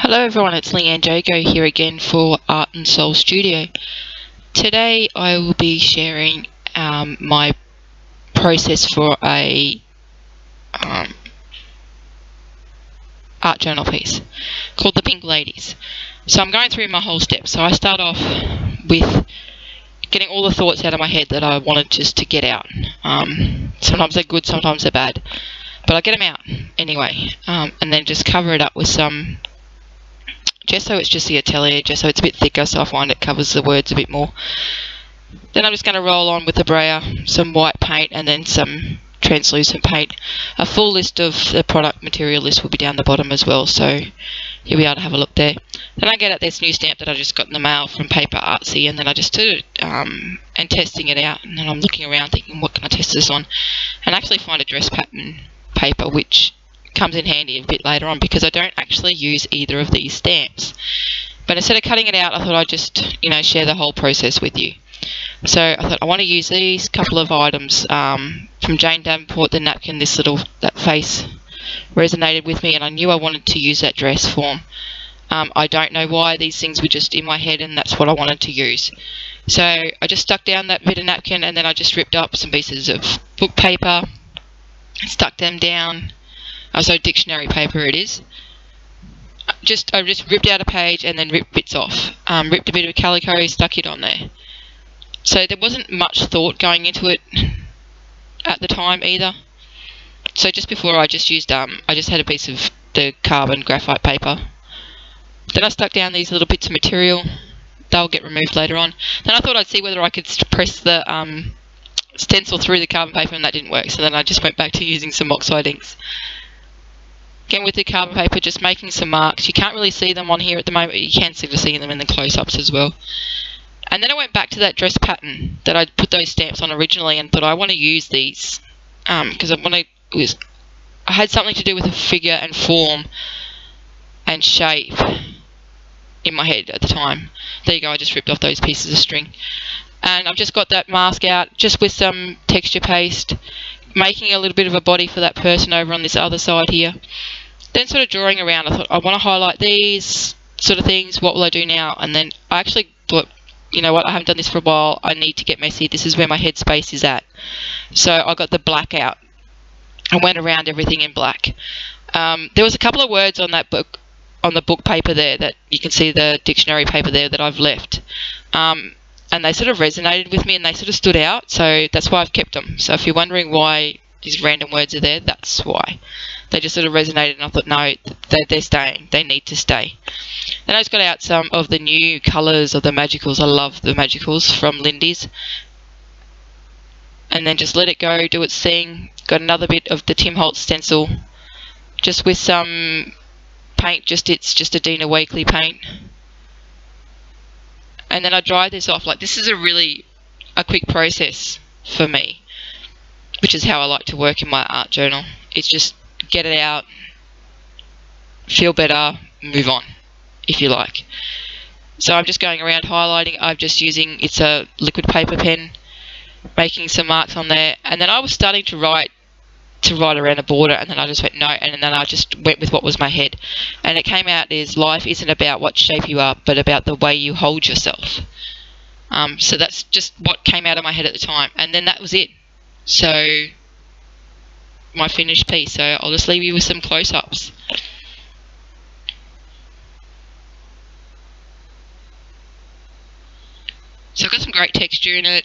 Hello everyone, it's Leanne Jago here again for Art and Soul Studio. Today I will be sharing my process for a art journal piece called The Pink Ladies. So I'm going through my whole steps. So I start off with getting all the thoughts out of my head that I wanted just to get out. Sometimes they're good, sometimes they're bad, but I get them out anyway, and then just cover it up with some Gesso. It's just the Atelier Gesso. It's a bit thicker, so I find it covers the words a bit more. Then I'm just going to roll on with the brayer, some white paint, and then some translucent paint. A full list of the product material list will be down the bottom as well, so you'll be able to have a look there. Then I get out this new stamp that I just got in the mail from Paper Artsy, and then I just do it and testing it out. And then I'm looking around thinking, what can I test this on? And actually find a dress pattern paper, which comes in handy a bit later on because I don't actually use either of these stamps. But instead of cutting it out, I thought I'd just, share the whole process with you. So I thought I want to use these couple of items from Davenport, the napkin, that face resonated with me, and I knew I wanted to use that dress form. I don't know why, these things were just in my head and that's what I wanted to use. So I just stuck down that bit of napkin, and then I just ripped up some pieces of book paper, stuck them down. So dictionary paper it is. I just ripped out a page and then ripped bits off. Ripped a bit of calico, stuck it on there. So there wasn't much thought going into it at the time either. So just before I just used I just had a piece of the carbon graphite paper. Then I stuck down these little bits of material. They'll get removed later on. Then I thought I'd see whether I could press the stencil through the carbon paper, and that didn't work. So then I just went back to using some Oxide inks. Again with the carbon paper, just making some marks. You can't really see them on here at the moment, but you can sort of see them in the close-ups as well. And then I went back to that dress pattern that I put those stamps on originally and thought I want to use these because I had something to do with a figure and form and shape in my head at the time. There you go, I just ripped off those pieces of string. And I've just got that mask out just with some texture paste, making a little bit of a body for that person over on this other side here. Then sort of drawing around, I thought I want to highlight these sort of things, what will I do now? And then I actually thought, you know what, I haven't done this for a while, I need to get messy, this is where my headspace is at. So I got the black out and went around everything in black. There was a couple of words on that book, on the book paper there, that you can see the dictionary paper there that I've left. And they sort of resonated with me and they sort of stood out, so that's why I've kept them. So if you're wondering why these random words are there, that's why. They just sort of resonated and I thought, no, they're staying. They need to stay. Then I just got out some of the new colours of the Magicals. I love the Magicals from Lindys. And then just let it go, do its thing. Got another bit of the Holtz stencil, just with some paint, it's just a Dina Wakley paint. And then I dry this off. Like, this is a quick process for me, which is how I like to work in my art journal. It's just get it out, feel better, move on, if you like. So I'm just going around highlighting. I'm just using, it's a liquid paper pen, making some marks on there. And then I was starting to write around a border, and then I just went no, and then I just went with what was my head, and it came out as life isn't about what shape you are, but about the way you hold yourself. So that's just what came out of my head at the time, and then that was it. So my finished piece. So I'll just leave you with some close-ups. So I've got some great texture in it,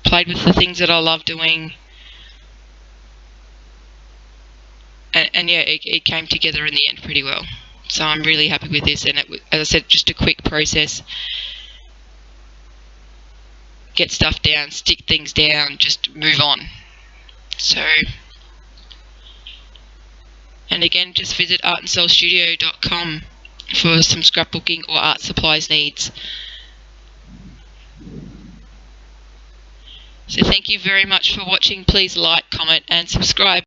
played with the things that I love doing. And yeah, it came together in the end pretty well. So I'm really happy with this, and as I said, just a quick process. Get stuff down, stick things down, just move on. So, and again, just visit artandsoulstudio.com for some scrapbooking or art supplies needs. So thank you very much for watching. Please like, comment and subscribe.